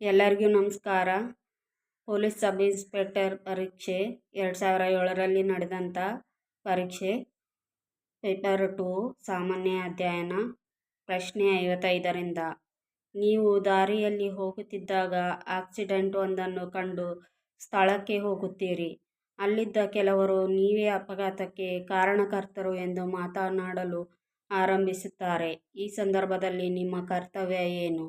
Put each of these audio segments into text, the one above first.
ಎಲ್ಲರಿಗೂ ನಮಸ್ಕಾರ. Police sub inspector ಪರೀಕ್ಷೆ 2007ರಲ್ಲಿ ನಡೆದಂಥ ಪರೀಕ್ಷೆ ಪೇಪರ್ 2 ಸಾಮಾನ್ಯ ಅಧ್ಯಯನ ಪ್ರಶ್ನೆ 55ರಿಂದ ನೀವು ದಾರಿಯಲ್ಲಿ ಹೋಗುತ್ತಿದ್ದಾಗ ಆಕ್ಸಿಡೆಂಟ್ ಒಂದನ್ನು ಕಂಡು ಸ್ಥಳಕ್ಕೆ ಹೋಗುತ್ತೀರಿ. ಅಲ್ಲಿದ್ದ ಕೆಲವರು ನೀವೇ ಅಪಘಾತಕ್ಕೆ ಕಾರಣಕರ್ತರು ಎಂದು ಮಾತನಾಡಲು ಆರಂಭಿಸುತ್ತಾರೆ. ಈ ಸಂದರ್ಭದಲ್ಲಿ ನಿಮ್ಮ ಕರ್ತವ್ಯ ಏನು?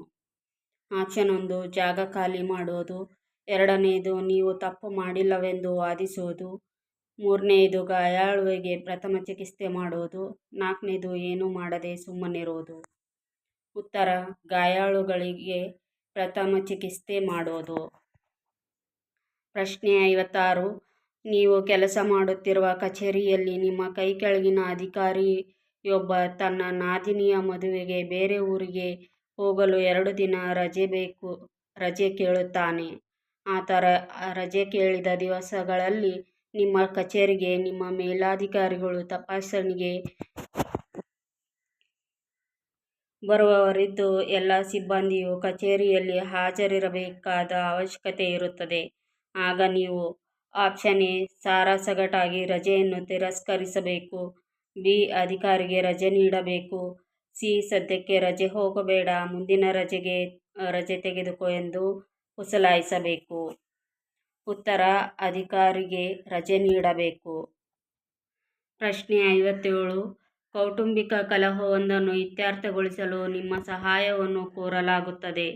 ಆಪ್ಷನ್ 1 ಜಾಗ ಖಾಲಿ ಮಾಡೋದು. 2ನೇದು ನೀವು ತಪ್ಪು ಮಾಡಿಲ್ಲವೆಂದು ವಾದಿಸೋದು. 3ನೇದು ಗಾಯಾಳುವಿಗೆ ಪ್ರಥಮ ಚಿಕಿತ್ಸೆ ಮಾಡೋದು. 4ನೇದು ಏನೂ ಮಾಡದೆ ಸುಮ್ಮನಿರೋದು. ಉತ್ತರ: ಗಾಯಾಳುಗಳಿಗೆ ಪ್ರಥಮ ಚಿಕಿತ್ಸೆ ಮಾಡೋದು. ಪ್ರಶ್ನೆ 56. ನೀವು ಕೆಲಸ ಮಾಡುತ್ತಿರುವ ಕಚೇರಿಯಲ್ಲಿ ನಿಮ್ಮ ಕೈ ಕೆಳಗಿನ ಅಧಿಕಾರಿಯೊಬ್ಬ ತನ್ನ ನಾದಿನಿಯ ಮದುವೆಗೆ ಬೇರೆ ಊರಿಗೆ ಹೋಗಲು 2 ದಿನ ರಜೆ ಕೇಳುತ್ತಾನೆ. ಆತ ರಜೆ ಕೇಳಿದ ದಿವಸಗಳಲ್ಲಿ ನಿಮ್ಮ ಕಚೇರಿಗೆ ನಿಮ್ಮ ಮೇಲಧಿಕಾರಿಗಳು ತಪಾಸಣೆಗೆ ಬರುವವರಿದ್ದು ಎಲ್ಲ ಸಿಬ್ಬಂದಿಯು ಕಚೇರಿಯಲ್ಲಿ ಹಾಜರಿರಬೇಕಾದ ಅವಶ್ಯಕತೆ ಇರುತ್ತದೆ. ಆಗ ನೀವು ಆಪ್ಷನ್ ಎ ಸಾರಾಸಗಟಾಗಿ ರಜೆಯನ್ನು ತಿರಸ್ಕರಿಸಬೇಕು. ಬಿ ಅಧಿಕಾರಿಗೆ ರಜೆ ನೀಡಬೇಕು. ಸಿ ಸದ್ಯಕ್ಕೆ ರಜೆ ಹೋಗಬೇಡ, ಮುಂದಿನ ರಜೆಗೆ ರಜೆ ತೆಗೆದುಕೋ ಎಂದು ಪುಸಲಾಯಿಸಬೇಕು. ಉತ್ತರ: ಅಧಿಕಾರಿಗೆ ರಜೆ ನೀಡಬೇಕು. ಪ್ರಶ್ನೆ 57. ಕೌಟುಂಬಿಕ ಕಲಹವೊಂದನ್ನು ಇತ್ಯರ್ಥಗೊಳಿಸಲು ನಿಮ್ಮ ಸಹಾಯವನ್ನು ಕೋರಲಾಗುತ್ತದೆ.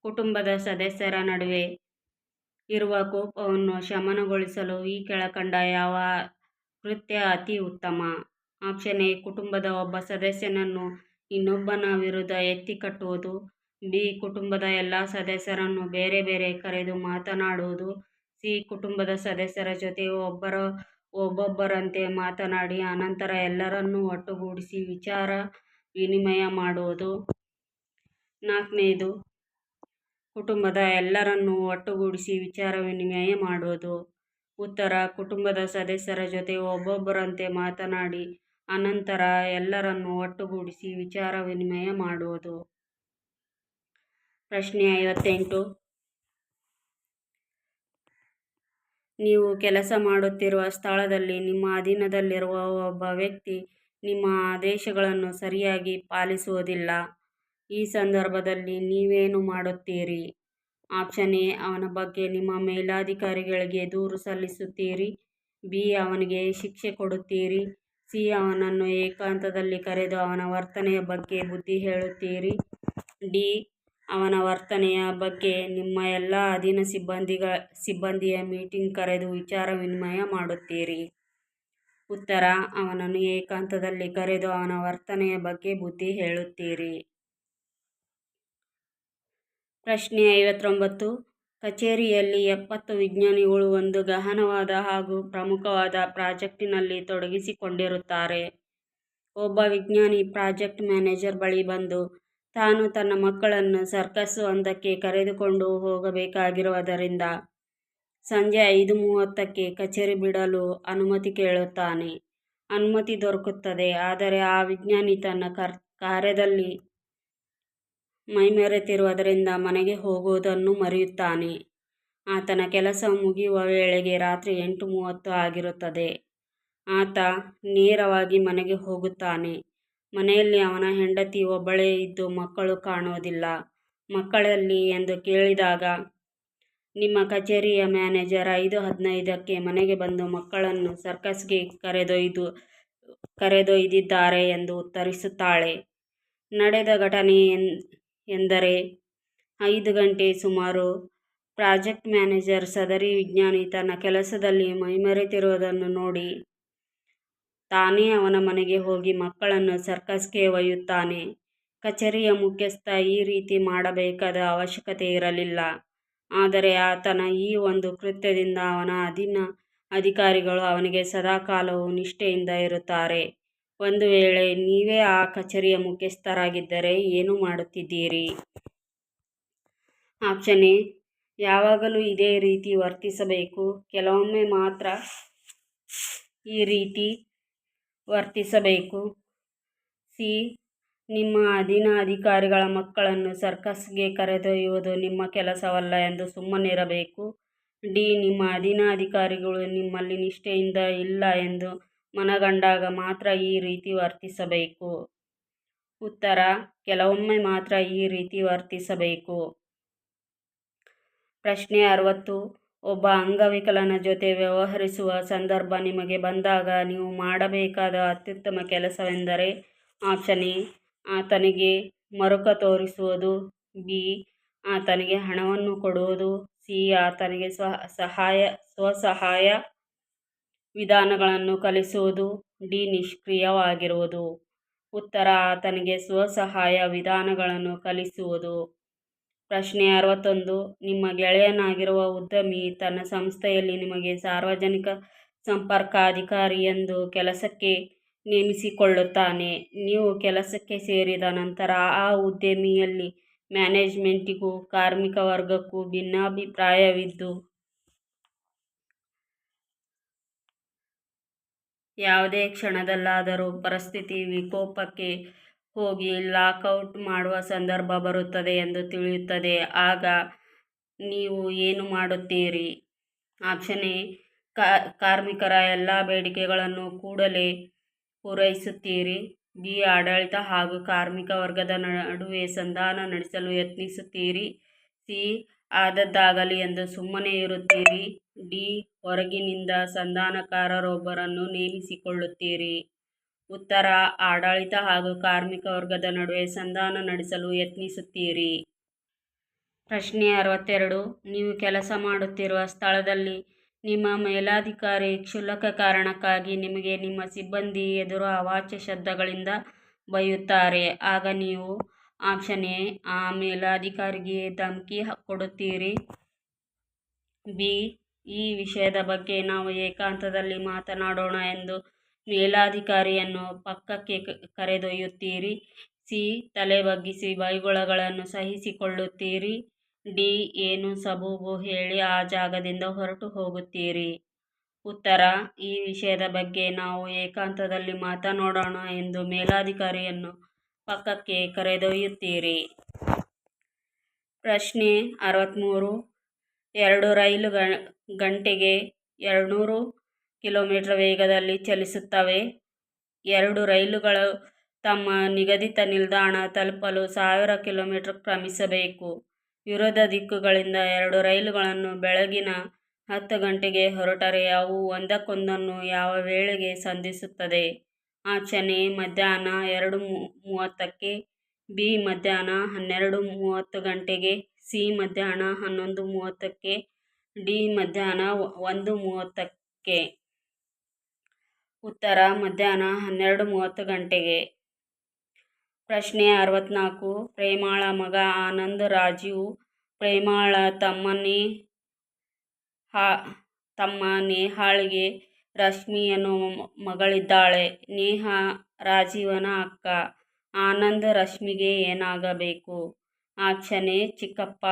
ಕುಟುಂಬದ ಸದಸ್ಯರ ನಡುವೆ ಇರುವ ಕೋಪವನ್ನು ಶಮನಗೊಳಿಸಲು ಈ ಕೆಳಕಂಡ ಯಾವ ಕೃತ್ಯ ಅತಿ ಉತ್ತಮ? ಆಪ್ಷನ್ ಎ ಕುಟುಂಬದ ಒಬ್ಬ ಸದಸ್ಯನನ್ನು ಇನ್ನೊಬ್ಬನ ವಿರುದ್ಧ ಎತ್ತಿ ಕಟ್ಟುವುದು. ಬಿ ಕುಟುಂಬದ ಎಲ್ಲ ಸದಸ್ಯರನ್ನು ಬೇರೆ ಬೇರೆ ಕರೆದು ಮಾತನಾಡುವುದು. ಸಿ ಕುಟುಂಬದ ಸದಸ್ಯರ ಜೊತೆ ಒಬ್ಬೊಬ್ಬರಂತೆ ಮಾತನಾಡಿ ಅನಂತರ ಎಲ್ಲರನ್ನೂ ಒಟ್ಟುಗೂಡಿಸಿ ವಿಚಾರ ವಿನಿಮಯ ಮಾಡುವುದು. 4ನೇದು ಕುಟುಂಬದ ಎಲ್ಲರನ್ನೂ ಒಟ್ಟುಗೂಡಿಸಿ ವಿಚಾರ ವಿನಿಮಯ ಮಾಡುವುದು. ಉತ್ತರ: ಕುಟುಂಬದ ಸದಸ್ಯರ ಜೊತೆ ಒಬ್ಬೊಬ್ಬರಂತೆ ಮಾತನಾಡಿ ಅನಂತರ ಎಲ್ಲರನ್ನೂ ಒಟ್ಟುಗೂಡಿಸಿ ವಿಚಾರ ವಿನಿಮಯ ಮಾಡುವುದು. ಪ್ರಶ್ನೆ 58. ನೀವು ಕೆಲಸ ಮಾಡುತ್ತಿರುವ ಸ್ಥಳದಲ್ಲಿ ನಿಮ್ಮ ಅಧೀನದಲ್ಲಿರುವ ಒಬ್ಬ ವ್ಯಕ್ತಿ ನಿಮ್ಮ ಆದೇಶಗಳನ್ನು ಸರಿಯಾಗಿ ಪಾಲಿಸುವುದಿಲ್ಲ. ಈ ಸಂದರ್ಭದಲ್ಲಿ ನೀವೇನು ಮಾಡುತ್ತೀರಿ? ಆಪ್ಷನ್ ಎ ಅವನ ಬಗ್ಗೆ ನಿಮ್ಮ ಮೇಲಧಿಕಾರಿಗಳಿಗೆ ದೂರು ಸಲ್ಲಿಸುತ್ತೀರಿ. ಬಿ ಅವನಿಗೆ ಶಿಕ್ಷೆ ಕೊಡುತ್ತೀರಿ. ಸಿ ಅವನನ್ನು ಏಕಾಂತದಲ್ಲಿ ಕರೆದು ಅವನ ವರ್ತನೆಯ ಬಗ್ಗೆ ಬುದ್ಧಿ ಹೇಳುತ್ತೀರಿ. ಡಿ ಅವನ ವರ್ತನೆಯ ಬಗ್ಗೆ ನಿಮ್ಮ ಎಲ್ಲ ಅಧೀನ ಸಿಬ್ಬಂದಿಯ ಮೀಟಿಂಗ್ ಕರೆದು ವಿಚಾರ ವಿನಿಮಯ ಮಾಡುತ್ತೀರಿ. ಉತ್ತರ: ಅವನನ್ನು ಏಕಾಂತದಲ್ಲಿ ಕರೆದು ಅವನ ವರ್ತನೆಯ ಬಗ್ಗೆ ಬುದ್ಧಿ ಹೇಳುತ್ತೀರಿ. ಪ್ರಶ್ನೆ 59. ಕಚೇರಿಯಲ್ಲಿ 70 ವಿಜ್ಞಾನಿಗಳು ಒಂದು ಗಹನವಾದ ಹಾಗೂ ಪ್ರಮುಖವಾದ ಪ್ರಾಜೆಕ್ಟಿನಲ್ಲಿ ತೊಡಗಿಸಿಕೊಂಡಿರುತ್ತಾರೆ. ಒಬ್ಬ ವಿಜ್ಞಾನಿ ಪ್ರಾಜೆಕ್ಟ್ ಮ್ಯಾನೇಜರ್ ಬಳಿ ಬಂದು ತಾನು ತನ್ನ ಮಕ್ಕಳನ್ನು ಸರ್ಕಸ್ ಒಂದಕ್ಕೆ ಕರೆದುಕೊಂಡು ಹೋಗಬೇಕಾಗಿರುವುದರಿಂದ ಸಂಜೆ 5:30ಕ್ಕೆ ಕಚೇರಿ ಬಿಡಲು ಅನುಮತಿ ಕೇಳುತ್ತಾನೆ. ಅನುಮತಿ ದೊರಕುತ್ತದೆ. ಆದರೆ ಆ ವಿಜ್ಞಾನಿ ತನ್ನ ಕಾರ್ಯದಲ್ಲಿ ಮೈಮರೆತಿರುವುದರಿಂದ ಮನೆಗೆ ಹೋಗುವುದನ್ನು ಮರೆಯುತ್ತಾನೆ. ಆತನ ಕೆಲಸ ಮುಗಿಯುವ ವೇಳೆಗೆ ರಾತ್ರಿ 8:30 ಆಗಿರುತ್ತದೆ. ಆತ ನೇರವಾಗಿ ಮನೆಗೆ ಹೋಗುತ್ತಾನೆ. ಮನೆಯಲ್ಲಿ ಅವನ ಹೆಂಡತಿ ಒಬ್ಬಳೇ ಇದ್ದು ಮಕ್ಕಳು ಕಾಣುವುದಿಲ್ಲ. ಮಕ್ಕಳೆಲ್ಲಿ ಎಂದು ಕೇಳಿದಾಗ ನಿಮ್ಮ ಕಚೇರಿಯ ಮ್ಯಾನೇಜರ್ 5:15ಕ್ಕೆ ಮನೆಗೆ ಬಂದು ಮಕ್ಕಳನ್ನು ಸರ್ಕಸ್ಗೆ ಕರೆದೊಯ್ದಿದ್ದಾರೆ ಎಂದು ಉತ್ತರಿಸುತ್ತಾಳೆ. ನಡೆದ ಘಟನೆ ಎಂದರೆ 5 ಗಂಟೆ ಸುಮಾರು ಪ್ರಾಜೆಕ್ಟ್ ಮ್ಯಾನೇಜರ್ ಸದರಿ ವಿಜ್ಞಾನಿ ತನ್ನ ಕೆಲಸದಲ್ಲಿ ಮೈಮರೆತಿರುವುದನ್ನು ನೋಡಿ ತಾನೇ ಅವನ ಮನೆಗೆ ಹೋಗಿ ಮಕ್ಕಳನ್ನು ಸರ್ಕಸ್ಗೆ ಒಯ್ಯುತ್ತಾನೆ. ಕಚೇರಿಯ ಮುಖ್ಯಸ್ಥ ಈ ರೀತಿ ಮಾಡಬೇಕಾದ ಅವಶ್ಯಕತೆ ಇರಲಿಲ್ಲ. ಆದರೆ ಆತನ ಈ ಒಂದು ಕೃತ್ಯದಿಂದ ಅವನ ಅಧೀನ ಅಧಿಕಾರಿಗಳು ಅವನಿಗೆ ಸದಾಕಾಲವೂ ನಿಷ್ಠೆಯಿಂದ ಇರುತ್ತಾರೆ. ಒಂದು ವೇಳೆ ನೀವೇ ಆ ಕಚೇರಿಯ ಮುಖ್ಯಸ್ಥರಾಗಿದ್ದರೆ ಏನು ಮಾಡುತ್ತಿದ್ದೀರಿ? ಆಪ್ಷನ್ ಎ ಯಾವಾಗಲೂ ಇದೇ ರೀತಿ ವರ್ತಿಸಬೇಕು, ಕೆಲವೊಮ್ಮೆ ಮಾತ್ರ ಈ ರೀತಿ ವರ್ತಿಸಬೇಕು. ಸಿ ನಿಮ್ಮ ಅಧೀನ ಅಧಿಕಾರಿಗಳ ಮಕ್ಕಳನ್ನು ಸರ್ಕಸ್ಗೆ ಕರೆದೊಯ್ಯುವುದು ನಿಮ್ಮ ಕೆಲಸವಲ್ಲ ಎಂದು ಸುಮ್ಮನಿರಬೇಕು. ಡಿ. ನಿಮ್ಮ ಅಧೀನ ಅಧಿಕಾರಿಗಳು ನಿಮ್ಮಲ್ಲಿ ನಿಷ್ಠೆಯಿಂದ ಇಲ್ಲ ಎಂದು ಮನಗಂಡಾಗ ಮಾತ್ರ ಈ ರೀತಿ ವರ್ತಿಸಬೇಕು. ಉತ್ತರ: ಕೆಲವೊಮ್ಮೆ ಮಾತ್ರ ಈ ರೀತಿ ವರ್ತಿಸಬೇಕು. ಪ್ರಶ್ನೆ 60. ಒಬ್ಬ ಅಂಗವಿಕಲನ ಜೊತೆ ವ್ಯವಹರಿಸುವ ಸಂದರ್ಭ ನಿಮಗೆ ಬಂದಾಗ ನೀವು ಮಾಡಬೇಕಾದ ಅತ್ಯುತ್ತಮ ಕೆಲಸವೆಂದರೆ ಆಪ್ಷನ್ ಎ. ಆತನಿಗೆ ಮರುಕ ತೋರಿಸುವುದು. ಬಿ. ಆತನಿಗೆ ಹಣವನ್ನು ಕೊಡುವುದು. ಸಿ. ಆತನಿಗೆ ಸ್ವಸಹಾಯ ವಿಧಾನಗಳನ್ನು ಕಲಿಸುವುದು. ಡಿ. ನಿಷ್ಕ್ರಿಯವಾಗಿರುವುದು. ಉತ್ತರ: ಆತನಿಗೆ ಸ್ವಸಹಾಯ ವಿಧಾನಗಳನ್ನು ಕಲಿಸುವುದು. ಪ್ರಶ್ನೆ 61. ನಿಮ್ಮ ಗೆಳೆಯನಾಗಿರುವ ಉದ್ಯಮಿ ತನ್ನ ಸಂಸ್ಥೆಯಲ್ಲಿ ನಿಮಗೆ ಸಾರ್ವಜನಿಕ ಸಂಪರ್ಕಾಧಿಕಾರಿ ಎಂದು ಕೆಲಸಕ್ಕೆ ನೇಮಿಸಿಕೊಳ್ಳುತ್ತಾನೆ. ನೀವು ಕೆಲಸಕ್ಕೆ ಸೇರಿದ ನಂತರ ಆ ಉದ್ಯಮಿಯಲ್ಲಿ ಮ್ಯಾನೇಜ್ಮೆಂಟಿಗೂ ಕಾರ್ಮಿಕ ವರ್ಗಕ್ಕೂ ಭಿನ್ನಾಭಿಪ್ರಾಯವಿದ್ದು ಯಾವುದೇ ಕ್ಷಣದಲ್ಲಾದರೂ ಪರಿಸ್ಥಿತಿ ವಿಕೋಪಕ್ಕೆ ಹೋಗಿ ಲಾಕೌಟ್ ಮಾಡುವ ಸಂದರ್ಭ ಬರುತ್ತದೆ ಎಂದು ತಿಳಿಯುತ್ತದೆ. ಆಗ ನೀವು ಏನು ಮಾಡುತ್ತೀರಿ? Option A. ಕಾರ್ಮಿಕರ ಎಲ್ಲ ಬೇಡಿಕೆಗಳನ್ನು ಕೂಡಲೇ ಪೂರೈಸುತ್ತೀರಿ. ಬಿ. ಆಡಳಿತ ಹಾಗೂ ಕಾರ್ಮಿಕ ವರ್ಗದ ನಡುವೆ ಸಂಧಾನ ನಡೆಸಲು ಯತ್ನಿಸುತ್ತೀರಿ. ಸಿ. ಆದದ್ದಾಗಲಿ ಎಂದು ಸುಮ್ಮನೆ ಇರುತ್ತೀರಿ. ಡಿ. ಹೊರಗಿನಿಂದ ಸಂಧಾನಕಾರರೊಬ್ಬರನ್ನು ನೇಮಿಸಿಕೊಳ್ಳುತ್ತೀರಿ. ಉತ್ತರ: ಆಡಳಿತ ಹಾಗೂ ಕಾರ್ಮಿಕ ವರ್ಗದ ನಡುವೆ ಸಂಧಾನ ನಡೆಸಲು ಯತ್ನಿಸುತ್ತೀರಿ. ಪ್ರಶ್ನೆ 62. ನೀವು ಕೆಲಸ ಮಾಡುತ್ತಿರುವ ಸ್ಥಳದಲ್ಲಿ ನಿಮ್ಮ ಮೇಲಧಿಕಾರಿ ಕ್ಷುಲ್ಲಕ ಕಾರಣಕ್ಕಾಗಿ ನಿಮಗೆ ನಿಮ್ಮ ಸಿಬ್ಬಂದಿ ಎದುರು ಅವಾಚ್ಯ ಶಬ್ದಗಳಿಂದ ಬೈಯುತ್ತಾರೆ. ಆಗ ನೀವು ಆಪ್ಷನ್ ಎ. ಆ ಮೇಲಧಿಕಾರಿಗೆ ಧಮಕಿ ಕೊಡುತ್ತೀರಿ. ಬಿ. ಈ ವಿಷಯದ ಬಗ್ಗೆ ನಾವು ಏಕಾಂತದಲ್ಲಿ ಮಾತನಾಡೋಣ ಎಂದು ಮೇಲಧಿಕಾರಿಯನ್ನು ಪಕ್ಕಕ್ಕೆ ಕರೆದೊಯ್ಯುತ್ತೀರಿ. ಸಿ. ತಲೆ ಬಗ್ಗಿಸಿ ಬೈಗುಳಗಳನ್ನು ಸಹಿಸಿಕೊಳ್ಳುತ್ತೀರಿ. ಡಿ. ಏನು ಸಬೂಬು ಹೇಳಿ ಆ ಜಾಗದಿಂದ ಹೊರಟು ಹೋಗುತ್ತೀರಿ. ಉತ್ತರ: ಈ ವಿಷಯದ ಬಗ್ಗೆ ನಾವು ಏಕಾಂತದಲ್ಲಿ ಮಾತನಾಡೋಣ ಎಂದು ಮೇಲಧಿಕಾರಿಯನ್ನು ಪಕ್ಕಕ್ಕೆ ಕರೆದೊಯ್ಯುತ್ತೀರಿ. ಪ್ರಶ್ನೆ 63. ಎರಡು ರೈಲು ಗಂಟೆಗೆ 200 ಕಿಲೋಮೀಟರ್ ವೇಗದಲ್ಲಿ ಚಲಿಸುತ್ತವೆ. ಎರಡು ರೈಲುಗಳು ತಮ್ಮ ನಿಗದಿತ ನಿಲ್ದಾಣ ತಲುಪಲು 1000 ಕಿಲೋಮೀಟರ್ ಕ್ರಮಿಸಬೇಕು. ವಿರೋಧ ದಿಕ್ಕುಗಳಿಂದ ಎರಡು ರೈಲುಗಳನ್ನು ಬೆಳಗಿನ 10 ಗಂಟೆಗೆ ಹೊರಟರೆ ಅವು ಒಂದಕ್ಕೊಂದನ್ನು ಯಾವ ವೇಳೆಗೆ ಸಂಧಿಸುತ್ತದೆ? Option A. ಮಧ್ಯಾಹ್ನ 2:30ಕ್ಕೆ. ಬಿ. ಮಧ್ಯಾಹ್ನ 12:30 ಗಂಟೆಗೆ. ಸಿ. ಮಧ್ಯಾಹ್ನ 11:30ಕ್ಕೆ. ಡಿ. ಮಧ್ಯಾಹ್ನ 1:30ಕ್ಕೆ. ಉತ್ತರ: ಮಧ್ಯಾಹ್ನ 12:30 ಗಂಟೆಗೆ. ಪ್ರಶ್ನೆ 64. ಪ್ರೇಮಾಳ ಮಗ ಆನಂದ್ ರಾಜೀವ್. ಪ್ರೇಮಾಳ ತಮ್ಮ ನೇಹಾಳಿಗೆ ರಶ್ಮಿ ಎನ್ನುವ ಮಗಳಿದ್ದಾಳೆ. ನೇಹಾ ರಾಜೀವನ ಅಕ್ಕ. ಆನಂದ್ ರಶ್ಮಿಗೆ ಏನಾಗಬೇಕು? Option A. ಚಿಕ್ಕಪ್ಪ.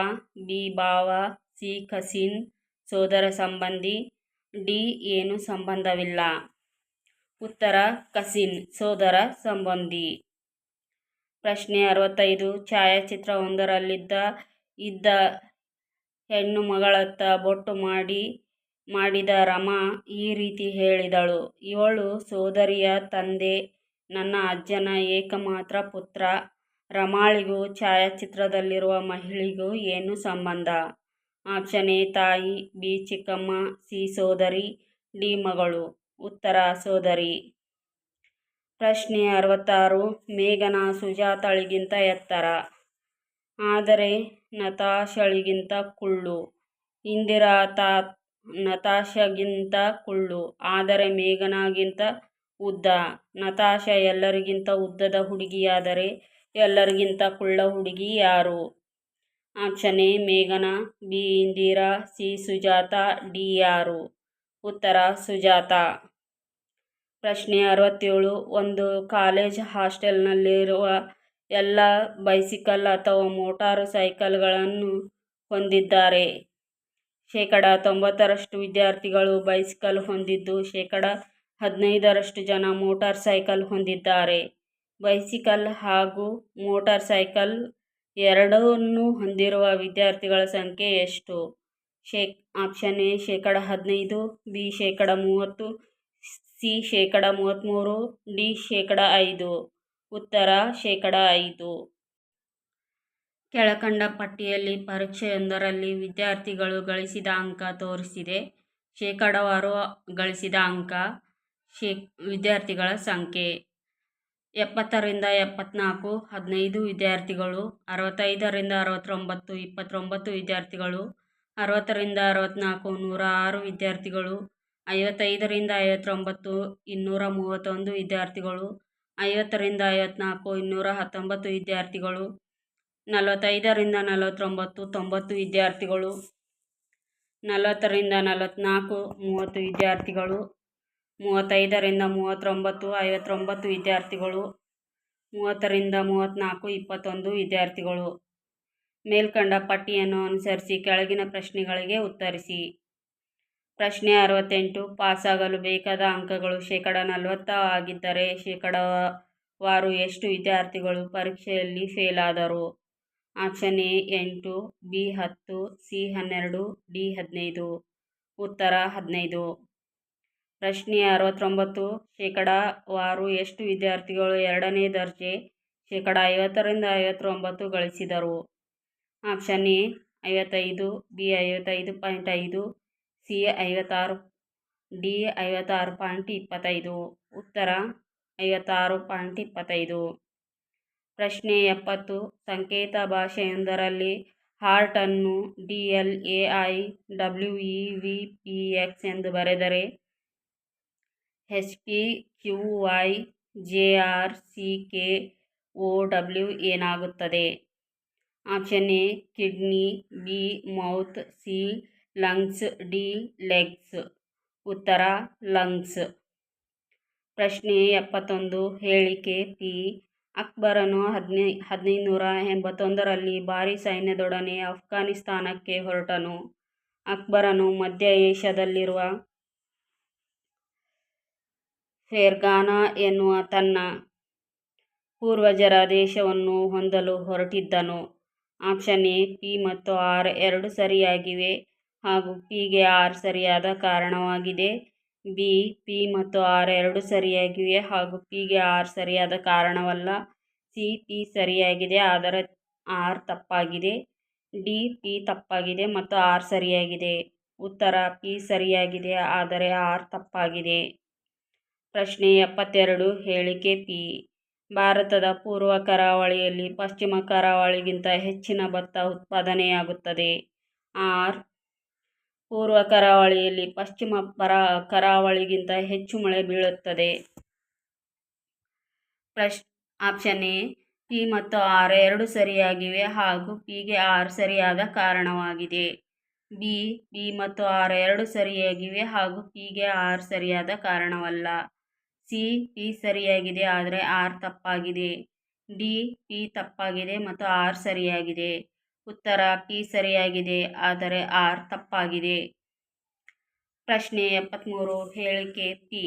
ಬಿ. ಭಾವ. ಸಿ. ಕಸಿನ್ ಸೋದರ ಸಂಬಂಧಿ. ಡಿ. ಏನೂ ಸಂಬಂಧವಿಲ್ಲ. ಉತ್ತರ: ಕಸಿನ್ ಸೋದರ ಸಂಬಂಧಿ. ಪ್ರಶ್ನೆ 65. ಛಾಯಾಚಿತ್ರವೊಂದರಲ್ಲಿದ್ದ ಹೆಣ್ಣು ಮಗಳತ್ತ ಬೊಟ್ಟು ಮಾಡಿದ ರಮಾ ಈ ರೀತಿ ಹೇಳಿದಳು: ಇವಳು ಸೋದರಿಯ ತಂದೆ, ನನ್ನ ಅಜ್ಜನ ಏಕಮಾತ್ರ ಪುತ್ರ. ರಮಾಳಿಗೂ ಛಾಯಾಚಿತ್ರದಲ್ಲಿರುವ ಮಹಿಳೆಗೂ ಏನು ಸಂಬಂಧ? Option A. ತಾಯಿ. ಬಿ. ಚಿಕ್ಕಮ್ಮ. ಸಿ. ಸೋದರಿ. ಡಿ. ಮಗಳು. ಉತ್ತರ: ಸೋದರಿ. ಪ್ರಶ್ನೆ 66. ಮೇಘನ ಸುಜಾತಳಿಗಿಂತ ಎತ್ತರ, ಆದರೆ ನತಾಶಳಿಗಿಂತ ಕುಳ್ಳು. ಇಂದಿರಾ ನತಾಶಾಗಿಂತ ಕುಳ್ಳು, ಆದರೆ ಮೇಘನಗಿಂತ ಉದ್ದ. ನತಾಶಾ ಎಲ್ಲರಿಗಿಂತ ಉದ್ದದ ಹುಡುಗಿಯಾದರೆ ಎಲ್ಲರಿಗಿಂತ ಕುಳ್ಳ ಹುಡುಗಿ ಯಾರು? Option A. ಮೇಘನ. B. Indira. C. Sujata. D. ಯಾರು? ಉತ್ತರ: ಸುಜಾತ. ಪ್ರಶ್ನೆ 67. ಒಂದು ಕಾಲೇಜ್ ಹಾಸ್ಟೆಲ್ನಲ್ಲಿರುವ ಎಲ್ಲ ಬೈಸಿಕಲ್ ಅಥವಾ ಮೋಟಾರು ಸೈಕಲ್ಗಳನ್ನು ಹೊಂದಿದ್ದಾರೆ. 90% ವಿದ್ಯಾರ್ಥಿಗಳು ಬೈಸಿಕಲ್ ಹೊಂದಿದ್ದು 15% ಜನ ಮೋಟಾರ್ ಸೈಕಲ್ ಹೊಂದಿದ್ದಾರೆ. ಬೈಸಿಕಲ್ ಹಾಗೂ ಮೋಟಾರ್ ಸೈಕಲ್ ಎರಡನ್ನೂ ಹೊಂದಿರುವ ವಿದ್ಯಾರ್ಥಿಗಳ ಸಂಖ್ಯೆ ಎಷ್ಟು? ಆಪ್ಷನ್ ಎ ಶೇಕಡ 15, ಬಿ ಶೇಕಡ 30, ಸಿ ಶೇಕಡ 33, ಡಿ ಶೇಕಡ 5. ಉತ್ತರ ಶೇಕಡ 5. ಕೆಳಕಂಡ ಪಟ್ಟಿಯಲ್ಲಿ ಪರೀಕ್ಷೆಯೊಂದರಲ್ಲಿ ವಿದ್ಯಾರ್ಥಿಗಳು ಗಳಿಸಿದ ಅಂಕ ತೋರಿಸಿದೆ. ಶೇಕಡಾವಾರು ಗಳಿಸಿದ ಅಂಕ ವಿದ್ಯಾರ್ಥಿಗಳ ಸಂಖ್ಯೆ: 70ರಿಂದ 74 15 ವಿದ್ಯಾರ್ಥಿಗಳು, 65ರಿಂದ 69 29 ವಿದ್ಯಾರ್ಥಿಗಳು, 60ರಿಂದ 64 106 ವಿದ್ಯಾರ್ಥಿಗಳು, 55ರಿಂದ 59 231 ವಿದ್ಯಾರ್ಥಿಗಳು, 50ರಿಂದ 54 219 ವಿದ್ಯಾರ್ಥಿಗಳು, 45ರಿಂದ 49 90 ವಿದ್ಯಾರ್ಥಿಗಳು, 40ರಿಂದ 44 30 ವಿದ್ಯಾರ್ಥಿಗಳು, 35ರಿಂದ 39 59 ವಿದ್ಯಾರ್ಥಿಗಳು, 30ರಿಂದ 34 21 ವಿದ್ಯಾರ್ಥಿಗಳು. ಮೇಲ್ಕಂಡ ಪಟ್ಟಿಯನ್ನು ಅನುಸರಿಸಿ ಕೆಳಗಿನ ಪ್ರಶ್ನೆಗಳಿಗೆ ಉತ್ತರಿಸಿ. ಪ್ರಶ್ನೆ 68. ಪಾಸಾಗಲು ಬೇಕಾದ ಅಂಕಗಳು ಶೇಕಡ 40 ಆಗಿದ್ದರೆ ಶೇಕಡಾವಾರು ಎಷ್ಟು ವಿದ್ಯಾರ್ಥಿಗಳು ಪರೀಕ್ಷೆಯಲ್ಲಿ ಫೇಲಾದರು? Option A 8, B 10, C 12, D 15. ಉತ್ತರ 15. ಪ್ರಶ್ನೆ 69. ಶೇಕಡಾವಾರು ಎಷ್ಟು ವಿದ್ಯಾರ್ಥಿಗಳು ಎರಡನೇ ದರ್ಜೆ ಶೇಕಡ 50ರಿಂದ 59 ಗಳಿಸಿದರು? Option A 55, B 55.5, C 56, D 56.25. ಉತ್ತರ 56.25. ಪ್ರಶ್ನೆ 70. ಸಂಕೇತ ಭಾಷೆಯೊಂದರಲ್ಲಿ ಹಾರ್ಟ್ ಅನ್ನು DLAIWEVPX ಎಂದು ಬರೆದರೆ HPQYJRCKOW ಏನಾಗುತ್ತದೆ? Option A kidney, B mouth, C lungs, D legs. ಉತ್ತರ ಲಂಗ್ಸ್. ಪ್ರಶ್ನೆ 71. ಹೇಳಿಕೆ ಪಿ. ಅಕ್ಬರನು 1581ರಲ್ಲಿ ಭಾರೀ ಸೈನ್ಯದೊಡನೆ ಅಫ್ಘಾನಿಸ್ತಾನಕ್ಕೆ ಹೊರಟನು. ಅಕ್ಬರನು ಮಧ್ಯ ಏಷ್ಯಾದಲ್ಲಿರುವ ಫೆರ್ಗಾನಾ ಎನ್ನುವ ತನ್ನ ಪೂರ್ವಜರ ದೇಶವನ್ನು ಹೊಂದಲು ಹೊರಟಿದ್ದನು. ಆಪ್ಷನ್ ಎ ಪಿ ಮತ್ತು ಆರ್ ಎರಡು ಸರಿಯಾಗಿವೆ ಹಾಗೂ ಪಿಗೆ ಆರ್ ಸರಿಯಾದ ಕಾರಣವಾಗಿದೆ. ಬಿ ಪಿ ಮತ್ತು ಆರ್ ಎರಡು ಸರಿಯಾಗಿವೆ ಹಾಗೂ ಪಿಗೆ ಆರ್ ಸರಿಯಾದ ಕಾರಣವಲ್ಲ. ಸಿ ಪಿ ಸರಿಯಾಗಿದೆ ಆದರೆ ಆರ್ ತಪ್ಪಾಗಿದೆ. ಡಿ ಪಿ ತಪ್ಪಾಗಿದೆ ಮತ್ತು ಆರ್ ಸರಿಯಾಗಿದೆ. ಉತ್ತರ ಪಿ ಸರಿಯಾಗಿದೆ ಆದರೆ ಆರ್ ತಪ್ಪಾಗಿದೆ. ಪ್ರಶ್ನೆ 72. ಹೇಳಿಕೆ ಪಿ. ಭಾರತದ ಪೂರ್ವ ಕರಾವಳಿಯಲ್ಲಿ ಪಶ್ಚಿಮ ಕರಾವಳಿಗಿಂತ ಹೆಚ್ಚಿನ ಭತ್ತ ಉತ್ಪಾದನೆಯಾಗುತ್ತದೆ. ಆರ್. ಪೂರ್ವ ಕರಾವಳಿಯಲ್ಲಿ ಪಶ್ಚಿಮ ಕರಾವಳಿಗಿಂತ ಹೆಚ್ಚು ಮಳೆ ಬೀಳುತ್ತದೆ. ಆಪ್ಷನ್ ಎ ಪಿ ಮತ್ತು ಆರ್ ಎರಡು ಸರಿಯಾಗಿವೆ ಹಾಗೂ ಪಿಗೆ ಆರ್ ಸರಿಯಾದ ಕಾರಣವಾಗಿದೆ. ಬಿ ಪಿ ಮತ್ತು ಆರ್ ಎರಡು ಸರಿಯಾಗಿವೆ ಹಾಗೂ ಪಿಗೆ ಆರ್ ಸರಿಯಾದ ಕಾರಣವಲ್ಲ. ಸಿ ಪಿ ಸರಿಯಾಗಿದೆ ಆದರೆ ಆರ್ ತಪ್ಪಾಗಿದೆ. ಡಿ ಪಿ ತಪ್ಪಾಗಿದೆ ಮತ್ತು ಆರ್ ಸರಿಯಾಗಿದೆ. ಉತ್ತರ ಪಿ ಸರಿಯಾಗಿದೆ ಆದರೆ ಆರ್ ತಪ್ಪಾಗಿದೆ. ಪ್ರಶ್ನೆ 73. ಹೇಳಿಕೆ ಪಿ.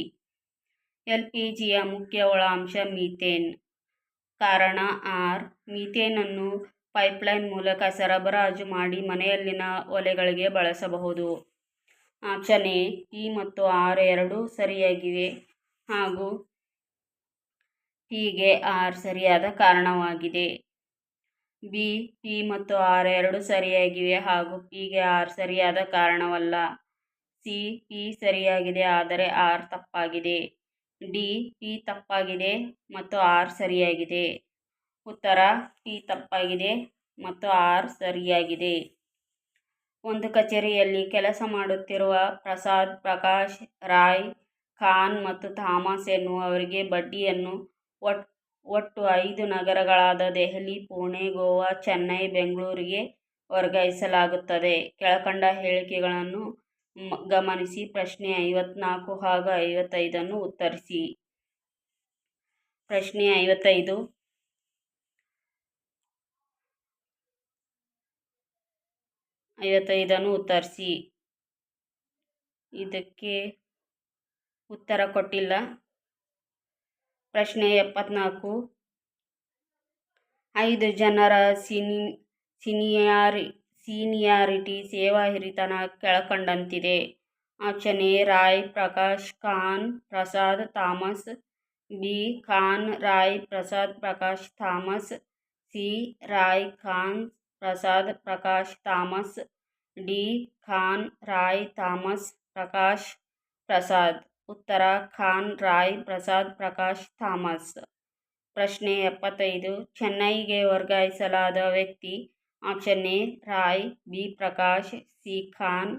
LPGಯ ಮುಖ್ಯ ಒಳಾಂಶ ಮೀಥೇನ್. ಕಾರಣ ಆರ್. ಮೀಥೇನನ್ನು ಪೈಪ್ಲೈನ್ ಮೂಲಕ ಸರಬರಾಜು ಮಾಡಿ ಮನೆಯಲ್ಲಿನ ಒಲೆಗಳಿಗೆ ಬಳಸಬಹುದು. ಆಪ್ಷನ್ ಎ ಪಿ ಮತ್ತು ಆರ್ ಎರಡೂ ಸರಿಯಾಗಿವೆ ಹಾಗೂ ಪಿಗೆ ಆರ್ ಸರಿಯಾದ ಕಾರಣವಾಗಿದೆ. ಬಿ ಪಿ ಮತ್ತು ಆರ್ ಎರಡೂ ಸರಿಯಾಗಿವೆ ಹಾಗೂ ಪಿಗೆ ಆರ್ ಸರಿಯಾದ ಕಾರಣವಲ್ಲ. ಸಿ ಪಿ ಸರಿಯಾಗಿದೆ ಆದರೆ ಆರ್ ತಪ್ಪಾಗಿದೆ. ಡಿ ಪಿ ತಪ್ಪಾಗಿದೆ ಮತ್ತು ಆರ್ ಸರಿಯಾಗಿದೆ. ಉತ್ತರ ಪಿ ತಪ್ಪಾಗಿದೆ ಮತ್ತು ಆರ್ ಸರಿಯಾಗಿದೆ. ಒಂದು ಕಚೇರಿಯಲ್ಲಿ ಕೆಲಸ ಮಾಡುತ್ತಿರುವ ಪ್ರಸಾದ್, ಪ್ರಕಾಶ್, ರಾಯ್, ಖಾನ್ ಮತ್ತು ಥಾಮಸ್ ಎನ್ನುವವರಿಗೆ ಬಡ್ಡಿಯನ್ನು ಒಟ್ಟು 5 ನಗರಗಳಾದ ದೆಹಲಿ, ಪುಣೆ, ಗೋವಾ, ಚೆನ್ನೈ, ಬೆಂಗಳೂರಿಗೆ ವರ್ಗಾಯಿಸಲಾಗುತ್ತದೆ. ಕೆಳಕಂಡ ಹೇಳಿಕೆಗಳನ್ನು ಗಮನಿಸಿ ಪ್ರಶ್ನೆ 54 ಹಾಗೂ 55 ಉತ್ತರಿಸಿ. ಪ್ರಶ್ನೆ 55. ಉತ್ತರಿಸಿ. ಇದಕ್ಕೆ ಉತ್ತರ ಕೊಟ್ಟಿಲ್ಲ. ಪ್ರಶ್ನೆ 74. 5 ಜನರ ಸಿನಿಯಾರಿ ಸೀನಿಯಾರಿಟಿ ಸೇವಾ ಹಿರಿತನ ಕೆಳಕಂಡಂತಿದೆ. Option A Rai Prakash Khan Prasad Thomas, B Khan Rai Prasad Prakash Thomas, C Rai Khan Prasad Prakash Thomas, D Khan Rai Thomas Prakash Prasad. ಉತ್ತರ ಖಾನ್ ರಾಯ್ ಪ್ರಸಾದ್ ಪ್ರಕಾಶ್ ಥಾಮಸ್. ಪ್ರಶ್ನೆ 75 ಚೆನ್ನೈಗೆ ವರ್ಗಾಯಿಸಲಾದ ವ್ಯಕ್ತಿ. Option A Rai, B Prakash, C Khan,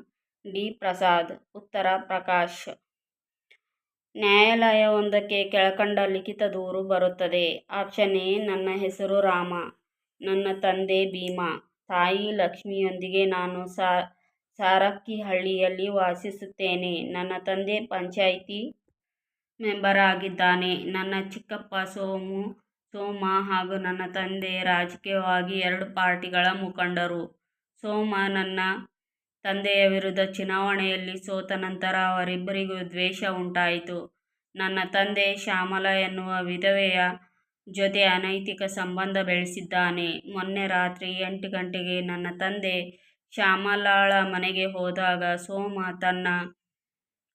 D Prasad. ಉತ್ತರ ಪ್ರಕಾಶ್. ನ್ಯಾಯಾಲಯವೊಂದಕ್ಕೆ ಕೆಳಕಂಡ ಲಿಖಿತ ದೂರು ಬರುತ್ತದೆ. ಆಪ್ಷನ್ ಎ ನನ್ನ ಹೆಸರು ರಾಮ, ನನ್ನ ತಂದೆ ಭೀಮಾ, ತಾಯಿ ಲಕ್ಷ್ಮಿಯೊಂದಿಗೆ ನಾನು ಸಾರಕ್ಕಿಹಳ್ಳಿಯಲ್ಲಿ ವಾಸಿಸುತ್ತೇನೆ. ನನ್ನ ತಂದೆ ಪಂಚಾಯಿತಿ ಮೆಂಬರ್ ಆಗಿದ್ದಾನೆ. ನನ್ನ ಚಿಕ್ಕಪ್ಪ ಸೋಮ ಹಾಗೂ ನನ್ನ ತಂದೆ ರಾಜಕೀಯವಾಗಿ 2 ಪಾರ್ಟಿಗಳ ಮುಖಂಡರು. ಸೋಮ ನನ್ನ ತಂದೆಯ ವಿರುದ್ಧ ಚುನಾವಣೆಯಲ್ಲಿ ಸೋತ ನಂತರ ಅವರಿಬ್ಬರಿಗೂ ದ್ವೇಷ ಉಂಟಾಯಿತು. ನನ್ನ ತಂದೆ ಶ್ಯಾಮಲಾ ಎನ್ನುವ ವಿಧವೆಯ ಜೊತೆ ಅನೈತಿಕ ಸಂಬಂಧ ಬೆಳೆಸಿದ್ದಾನೆ. ಮೊನ್ನೆ ರಾತ್ರಿ 8 ಗಂಟೆಗೆ ನನ್ನ ತಂದೆ ಶ್ಯಾಮಲಾಳ ಮನೆಗೆ ಹೋದಾಗ ಸೋಮ ತನ್ನ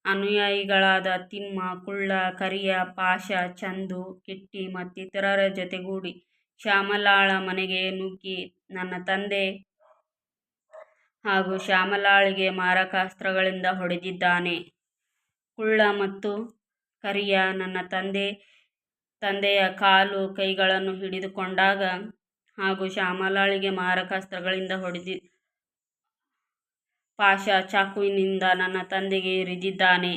ಅನುಯಾಯಿಗಳಾದ ತಿಮ್ಮ, ಕುಳ್ಳ, ಕರಿಯ, ಪಾಷ, ಚಂದು, ಕಿಟ್ಟಿ ಮತ್ತಿತರರ ಜೊತೆಗೂಡಿ ಶ್ಯಾಮಲಾಳ ಮನೆಗೆ ನುಗ್ಗಿ ನನ್ನ ತಂದೆ ಹಾಗೂ ಶ್ಯಾಮಲಾಳಿಗೆ ಮಾರಕಾಸ್ತ್ರಗಳಿಂದ ಹೊಡೆದಿದ್ದಾನೆ. ಕುಳ್ಳ ಮತ್ತು ಕರಿಯ ನನ್ನ ತಂದೆಯ ಕಾಲು ಕೈಗಳನ್ನು ಹಿಡಿದುಕೊಂಡಾಗ ಹಾಗೂ ಶ್ಯಾಮಲಾಳಿಗೆ ಮಾರಕಾಸ್ತ್ರಗಳಿಂದ ಪಾಷ ಚಾಕುವಿನಿಂದ ನನ್ನ ತಂದೆಗೆ ಇರಿದಿದ್ದಾನೆ.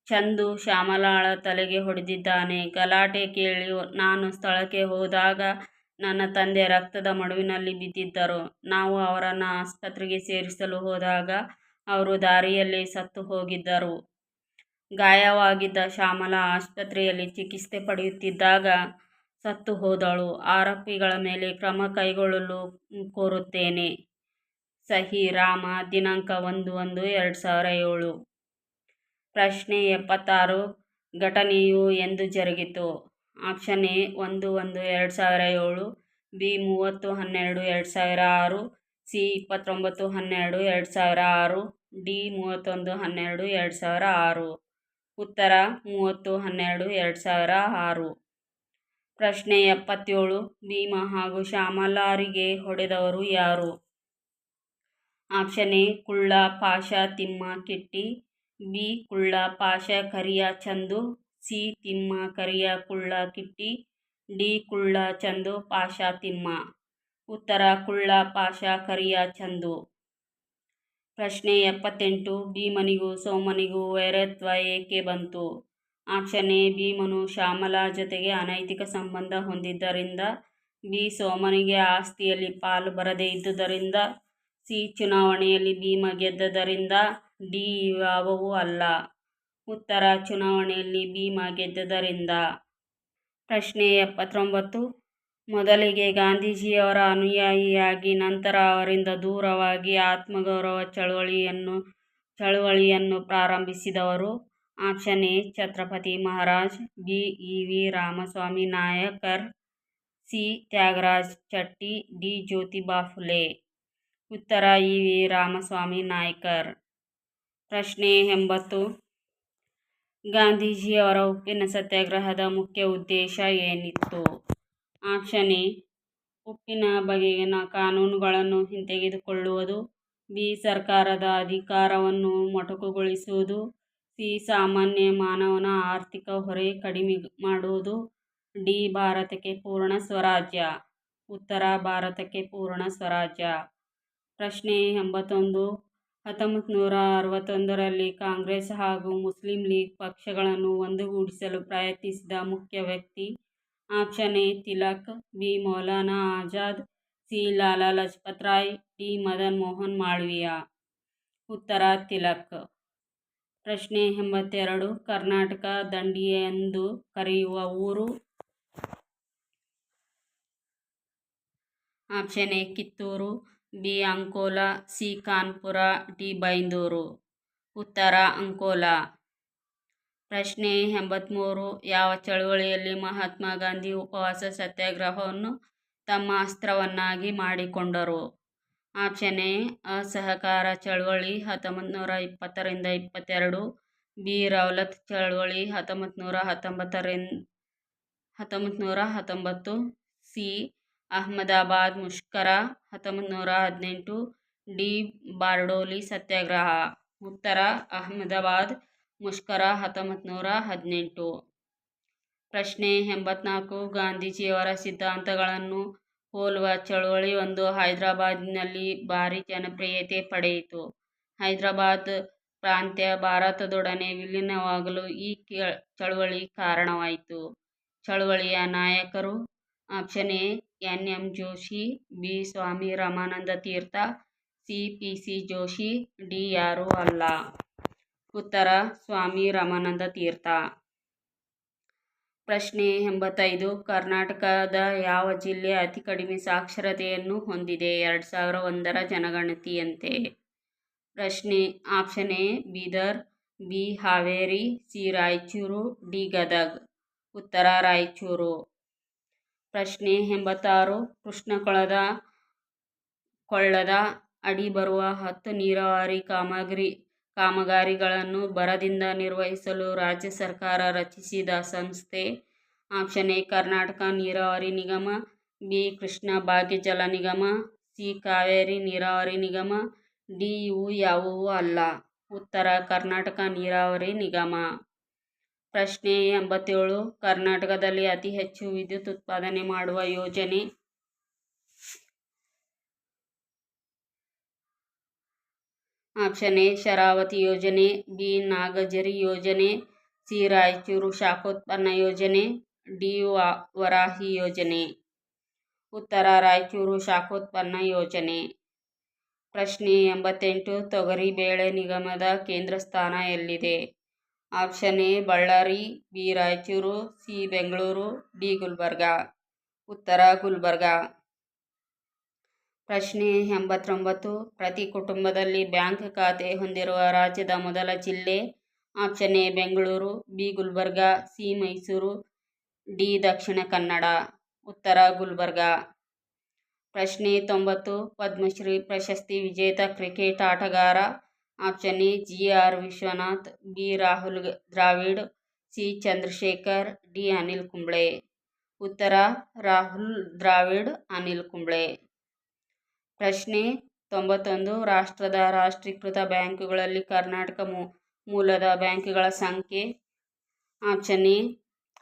ಚಂದು ಶ್ಯಾಮಲಾಳ ತಲೆಗೆ ಹೊಡೆದಿದ್ದಾನೆ. ಗಲಾಟೆ ಕೇಳಿ ನಾನು ಸ್ಥಳಕ್ಕೆ ಹೋದಾಗ ನನ್ನ ತಂದೆ ರಕ್ತದ ಮಡುವಿನಲ್ಲಿ ಬಿದ್ದಿದ್ದರು. ನಾವು ಅವರನ್ನು ಆಸ್ಪತ್ರೆಗೆ ಸೇರಿಸಲು ಹೋದಾಗ ಅವರು ದಾರಿಯಲ್ಲೇ ಸತ್ತು ಹೋಗಿದ್ದರು. ಗಾಯವಾಗಿದ್ದ ಶ್ಯಾಮಲಾ ಆಸ್ಪತ್ರೆಯಲ್ಲಿ ಚಿಕಿತ್ಸೆ ಪಡೆಯುತ್ತಿದ್ದಾಗ ಸತ್ತು ಹೋದಳು. ಆರೋಪಿಗಳ ಮೇಲೆ ಕ್ರಮ ಕೈಗೊಳ್ಳಲು ಕೋರುತ್ತೇನೆ. ಸಹಿ ರಾಮ. ದಿನಾಂಕ 1/1/2007. ಪ್ರಶ್ನೆ 76 ಘಟನೆಯು ಎಂದು ಜರುಗಿತು. Option A 1/1/2007, B 30/12/2006, C 29/12/2006, D 31/12/2006. ಉತ್ತರ 30/12/2006. ಪ್ರಶ್ನೆ 77 ಭೀಮಾ ಹಾಗೂ ಶ್ಯಾಮಲಾರಿಗೆ ಹೊಡೆದವರು ಯಾರು? Option A Kulla, Pasha, Timma, Kitti, B Kulla, Pasha, Kariya, Chandu, C Timma, Kariya, Kulla, Kitti, D ಕುಳ್ಳ, ಚಂದು, ಪಾಷ, ತಿಮ್ಮ. ಉತ್ತರ ಕುಳ್ಳ, ಪಾಷ, ಕರಿಯ, ಚಂದು. ಪ್ರಶ್ನೆ 78 ಭೀಮನಿಗೂ ಸೋಮನಿಗೂ ವೈರತ್ವ ಏಕೆ ಬಂತು? ಆಪ್ಷನ್ ಎ ಭೀಮನು ಶ್ಯಾಮಲಾ ಜೊತೆಗೆ ಅನೈತಿಕ ಸಂಬಂಧ ಹೊಂದಿದ್ದರಿಂದ, ಬಿ ಸೋಮನಿಗೆ ಆಸ್ತಿಯಲ್ಲಿ ಪಾಲು ಬರದೇ ಇದ್ದುದರಿಂದ, ಸಿ ಚುನಾವಣೆಯಲ್ಲಿ ಭೀಮ ಗೆದ್ದದರಿಂದ, ಡಿ ಇವ್ಯಾವುವೂ ಅಲ್ಲ. ಉತ್ತರ ಚುನಾವಣೆಯಲ್ಲಿ ಭೀಮ ಗೆದ್ದದರಿಂದ. ಪ್ರಶ್ನೆ 79 ಮೊದಲಿಗೆ ಗಾಂಧೀಜಿಯವರ ಅನುಯಾಯಿಯಾಗಿ ನಂತರ ಅವರಿಂದ ದೂರವಾಗಿ ಆತ್ಮಗೌರವ ಚಳವಳಿಯನ್ನು ಪ್ರಾರಂಭಿಸಿದವರು? Option A Chhatrapati Maharaj, B E V Ramaswamy Naicker, C Thyagaraja Chetty, D Jyotiba Phule. ಉತ್ತರ ಇ ವಿ ರಾಮಸ್ವಾಮಿ ನಾಯಕರ್. ಪ್ರಶ್ನೆ 80 ಗಾಂಧೀಜಿಯವರ ಉಪ್ಪಿನ ಸತ್ಯಾಗ್ರಹದ ಮುಖ್ಯ ಉದ್ದೇಶ ಏನಿತ್ತು? ಆಪ್ಷನ್ ಎ ಉಪ್ಪಿನ ಬಗೆಗಿನ ಕಾನೂನುಗಳನ್ನು ಹಿಂತೆಗೆದುಕೊಳ್ಳುವುದು, ಬಿ ಸರ್ಕಾರದ ಅಧಿಕಾರವನ್ನು ಮೊಟಕುಗೊಳಿಸುವುದು, ಸಿ ಸಾಮಾನ್ಯ ಮಾನವನ ಆರ್ಥಿಕ ಹೊರೆ ಕಡಿಮೆ ಮಾಡುವುದು, ಡಿ ಭಾರತಕ್ಕೆ ಪೂರ್ಣ ಸ್ವರಾಜ್ಯ. ಉತ್ತರ ಭಾರತಕ್ಕೆ ಪೂರ್ಣ ಸ್ವರಾಜ್ಯ. ಪ್ರಶ್ನೆ 81 1961ರಲ್ಲಿ ಕಾಂಗ್ರೆಸ್ ಹಾಗೂ ಮುಸ್ಲಿಂ ಲೀಗ್ ಪಕ್ಷಗಳನ್ನು ಒಂದುಗೂಡಿಸಲು ಪ್ರಯತ್ನಿಸಿದ ಮುಖ್ಯ ವ್ಯಕ್ತಿ? Option A Tilak, B Maulana Azad, C Lala Lajpat Rai, D Madan Mohan Malaviya. ಉತ್ತರ ತಿಲಕ್. ಪ್ರಶ್ನೆ 82 ಕರ್ನಾಟಕ ದಂಡಿ ಎಂದು ಕರೆಯುವ ಊರು? Option A Kittur, B Ankola, C Kanpur, D Byndoor. ಉತ್ತರ ಅಂಕೋಲಾ. ಪ್ರಶ್ನೆ 83 ಯಾವ ಚಳವಳಿಯಲ್ಲಿ ಮಹಾತ್ಮ ಗಾಂಧಿ ಉಪವಾಸ ಸತ್ಯಾಗ್ರಹವನ್ನು ತಮ್ಮ ಅಸ್ತ್ರವನ್ನಾಗಿ ಮಾಡಿಕೊಂಡರು. ಆಪ್ಷನ್ ಎ ಅಸಹಕಾರ ಚಳವಳಿ 1920-22, ಬಿ ರೌಲತ್ ಚಳವಳಿ 1919, ಸಿ ಅಹ್ಮದಾಬಾದ್ ಮುಷ್ಕರ 1918, ಡಿ ಬಾರ್ಡೋಲಿ ಸತ್ಯಾಗ್ರಹ. ಉತ್ತರ ಅಹ್ಮದಾಬಾದ್ ಮುಷ್ಕರ 1918. ಪ್ರಶ್ನೆ 84. ಗಾಂಧೀಜಿಯವರ ಸಿದ್ಧಾಂತಗಳನ್ನು ಹೋಲುವ ಚಳವಳಿ ಒಂದು ಹೈದರಾಬಾದಿನಲ್ಲಿ ಭಾರಿ ಜನಪ್ರಿಯತೆ ಪಡೆಯಿತು. ಹೈದರಾಬಾದ್ ಪ್ರಾಂತ್ಯ ಭಾರತದೊಡನೆ ವಿಲೀನವಾಗಲು ಈ ಚಳವಳಿ ಕಾರಣವಾಯಿತು. ಚಳವಳಿಯ ನಾಯಕರು option A N M Joshi, B Swami Ramananda Tirtha, C P C Joshi, D ಯಾರೂ ಅಲ್ಲ. ಉತ್ತರ ಸ್ವಾಮಿ ರಾಮಾನಂದ ತೀರ್ಥ. ಪ್ರಶ್ನೆ 85. ಕರ್ನಾಟಕದ ಯಾವ ಜಿಲ್ಲೆ ಅತಿ ಕಡಿಮೆ ಸಾಕ್ಷರತೆಯನ್ನು ಹೊಂದಿದೆ 2001ರ ಜನಗಣತಿಯಂತೆ? ಪ್ರಶ್ನೆ option A Bidar, B Haveri, C Raichur, D Gadag. ಉತ್ತರ ರಾಯಚೂರು. ಪ್ರಶ್ನೆ 86. ಕೃಷ್ಣ ಕೊಳ್ಳದ ಅಡಿ ಬರುವ 10 ನೀರಾವರಿ ಕಾಮಗಾರಿಗಳನ್ನು ಬರದಿಂದ ನಿರ್ವಹಿಸಲು ರಾಜ್ಯ ಸರ್ಕಾರ ರಚಿಸಿದ ಸಂಸ್ಥೆ? ಆಪ್ಷನ್ ಎ ಕರ್ನಾಟಕ ನೀರಾವರಿ ನಿಗಮ, ಬಿ ಕೃಷ್ಣ ಭಾಗ್ಯ ಜಲ ನಿಗಮ, ಸಿ ಕಾವೇರಿ ನೀರಾವರಿ ನಿಗಮ, ಡಿ ಇವು ಯಾವುವೂ ಅಲ್ಲ. ಉತ್ತರ ಕರ್ನಾಟಕ ನೀರಾವರಿ ನಿಗಮ. ಪ್ರಶ್ನೆ 87. ಕರ್ನಾಟಕದಲ್ಲಿ ಅತಿ ಹೆಚ್ಚು ವಿದ್ಯುತ್ ಉತ್ಪಾದನೆ ಮಾಡುವ ಯೋಜನೆ? ಆಪ್ಷನ್ ಎ ಶರಾವತಿ ಯೋಜನೆ, ಬಿ ನಾಗಜರಿ ಯೋಜನೆ, ಸಿ ರಾಯಚೂರು ಶಾಖೋತ್ಪನ್ನ ಯೋಜನೆ, ಡಿ ವರಾಹಿ ಯೋಜನೆ. ಉತ್ತರ ರಾಯಚೂರು ಶಾಖೋತ್ಪನ್ನ ಯೋಜನೆ. ಪ್ರಶ್ನೆ 88. ತೊಗರಿ ಬೇಳೆ ನಿಗಮದ ಕೇಂದ್ರ ಸ್ಥಾನ ಎಲ್ಲಿದೆ? Option A Ballari, B Raichur, C Bengaluru, D Gulbarga. ಉತ್ತರ ಗುಲ್ಬರ್ಗ. ಪ್ರಶ್ನೆ 89. ಪ್ರತಿ ಕುಟುಂಬದಲ್ಲಿ ಬ್ಯಾಂಕ್ ಖಾತೆ ಹೊಂದಿರುವ ರಾಜ್ಯದ ಮೊದಲ ಜಿಲ್ಲೆ? Option A Bengaluru, B Gulbarga, C Mysuru, D Dakshina Kannada. ಉತ್ತರ ಗುಲ್ಬರ್ಗ. ಪ್ರಶ್ನೆ 90. ಪದ್ಮಶ್ರೀ ಪ್ರಶಸ್ತಿ ವಿಜೇತ ಕ್ರಿಕೆಟ್ ಆಟಗಾರ? Option A G R Vishwanath, B Rahul Dravid, C Chandrashekhar, D Anil Kumble. ಉತ್ತರ ರಾಹುಲ್ ದ್ರಾವಿಡ್, ಅನಿಲ್ ಕುಂಬ್ಳೆ. ಪ್ರಶ್ನೆ 91. ರಾಷ್ಟ್ರದ ರಾಷ್ಟ್ರೀಕೃತ ಬ್ಯಾಂಕುಗಳಲ್ಲಿ ಕರ್ನಾಟಕ ಮೂಲದ ಬ್ಯಾಂಕುಗಳ ಸಂಖ್ಯೆ? Option A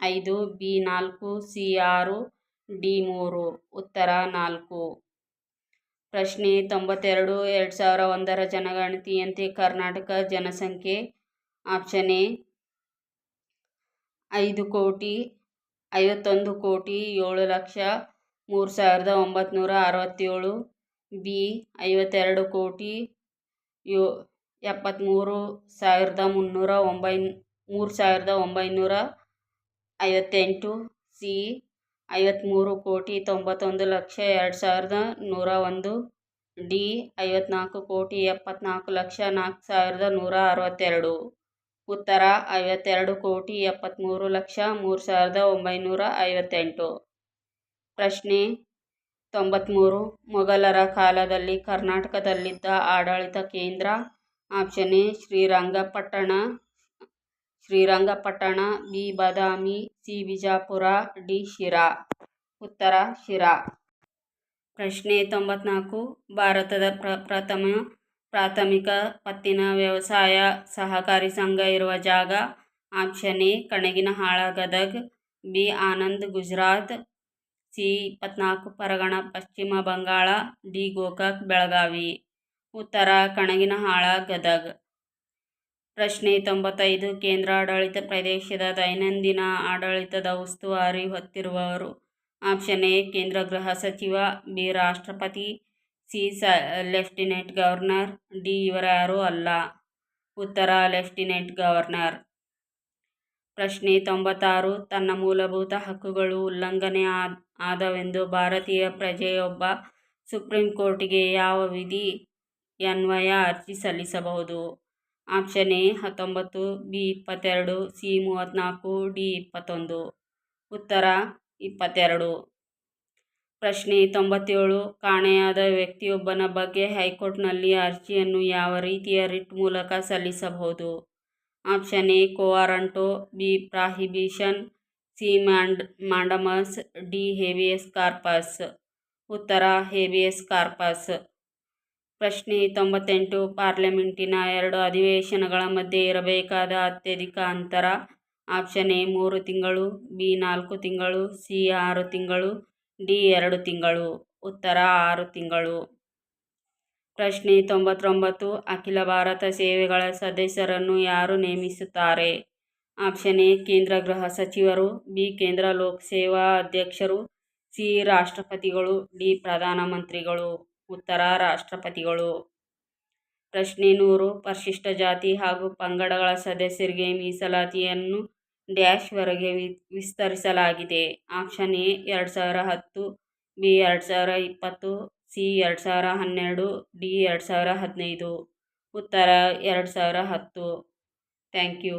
5, B 4, C 6, D 3. ಉತ್ತರ 4. ಪ್ರಶ್ನೆ 92. 2001ರ ಜನಗಣತಿಯಂತೆ ಕರ್ನಾಟಕ ಜನಸಂಖ್ಯೆ? Option A 5,51,07,03,967, B 52,73,958, C 53,91,02,101, D 54,74,04,162. ಉತ್ತರ 52,73,03,958. ಪ್ರಶ್ನೆ 93. ಮೊಘಲರ ಕಾಲದಲ್ಲಿ ಕರ್ನಾಟಕದಲ್ಲಿದ್ದ ಆಡಳಿತ ಕೇಂದ್ರ? Option A Srirangapatna, B Badami, C Bijapur, D Sira. ಉತ್ತರ ಶಿರಾ. ಪ್ರಶ್ನೆ 94. ಭಾರತದ ಪ್ರಥಮ ಪ್ರಾಥಮಿಕ ಪತ್ತಿನ ವ್ಯವಸಾಯ ಸಹಕಾರಿ ಸಂಘ ಇರುವ ಜಾಗ? Option A Kanaginahal Gadag, B Anand Gujarat, C 24 Pargana Paschim Bangala, D Gokak Belagavi. ಉತ್ತರ ಕಣಗಿನಹಾಳ ಗದಗ. ಪ್ರಶ್ನೆ 95. ಕೇಂದ್ರಾಡಳಿತ ಪ್ರದೇಶದ ದೈನಂದಿನ ಆಡಳಿತದ ಉಸ್ತುವಾರಿ ಹೊತ್ತಿರುವವರು? ಆಪ್ಷನ್ ಎ ಕೇಂದ್ರ ಗೃಹ ಸಚಿವ, ಬಿ ರಾಷ್ಟ್ರಪತಿ, ಸಿ ಲೆಫ್ಟಿನೆಂಟ್ ಗವರ್ನರ್, ಡಿ ಇವರ್ಯಾರೂ ಅಲ್ಲ. ಉತ್ತರ ಲೆಫ್ಟಿನೆಂಟ್ ಗವರ್ನರ್. ಪ್ರಶ್ನೆ 96. ತನ್ನ ಮೂಲಭೂತ ಹಕ್ಕುಗಳು ಉಲ್ಲಂಘನೆ ಆದವೆಂದು ಭಾರತೀಯ ಪ್ರಜೆಯೊಬ್ಬ ಸುಪ್ರೀಂ ಕೋರ್ಟಿಗೆ ಯಾವ ವಿಧಿಯನ್ವಯ ಅರ್ಜಿ ಸಲ್ಲಿಸಬಹುದು? Option A 19, B 22, C 34, D 21. ಉತ್ತರ 22. ಪ್ರಶ್ನೆ 97. ಕಾಣೆಯಾದ ವ್ಯಕ್ತಿಯೊಬ್ಬನ ಬಗ್ಗೆ ಹೈಕೋರ್ಟ್ನಲ್ಲಿ ಅರ್ಜಿಯನ್ನು ಯಾವ ರೀತಿಯ ರಿಟ್ ಮೂಲಕ ಸಲ್ಲಿಸಬಹುದು? Option A quo warranto, B prohibition, C mandamus, D habeas corpus. ಉತ್ತರ ಹೇಬಿಯಸ್ ಕಾರ್ಪಸ್. ಪ್ರಶ್ನೆ 98. ಪಾರ್ಲಿಮೆಂಟಿನ 2 ಅಧಿವೇಶನಗಳ ಮಧ್ಯೆ ಇರಬೇಕಾದ ಅತ್ಯಧಿಕ ಅಂತರ? ಆಪ್ಷನ್ ಎ 3 ತಿಂಗಳು, ಬಿ 4 ತಿಂಗಳು, ಸಿ 6 ತಿಂಗಳು, ಡಿ 2 ತಿಂಗಳು. ಉತ್ತರ 6 ತಿಂಗಳು. ಪ್ರಶ್ನೆ 99. ಅಖಿಲ ಭಾರತ ಸೇವೆಗಳ ಸದಸ್ಯರನ್ನು ಯಾರು ನೇಮಿಸುತ್ತಾರೆ? ಆಪ್ಷನ್ ಎ ಕೇಂದ್ರ ಗೃಹ ಸಚಿವರು, ಬಿ ಕೇಂದ್ರ ಲೋಕಸೇವಾ ಅಧ್ಯಕ್ಷರು, ಸಿ ರಾಷ್ಟ್ರಪತಿಗಳು, ಡಿ ಪ್ರಧಾನಮಂತ್ರಿಗಳು. ಉತ್ತರ ರಾಷ್ಟ್ರಪತಿಗಳು. ಪ್ರಶ್ನೆ 100. ಪರಿಶಿಷ್ಟ ಜಾತಿ ಹಾಗೂ ಪಂಗಡಗಳ ಸದಸ್ಯರಿಗೆ ಮೀಸಲಾತಿಯನ್ನು ಡ್ಯಾಶ್ ವರೆಗೆ ವಿಸ್ತರಿಸಲಾಗಿದೆ? Option A 2010, B 2020, C 2012, D 2015. ಉತ್ತರ 2010. Thank you.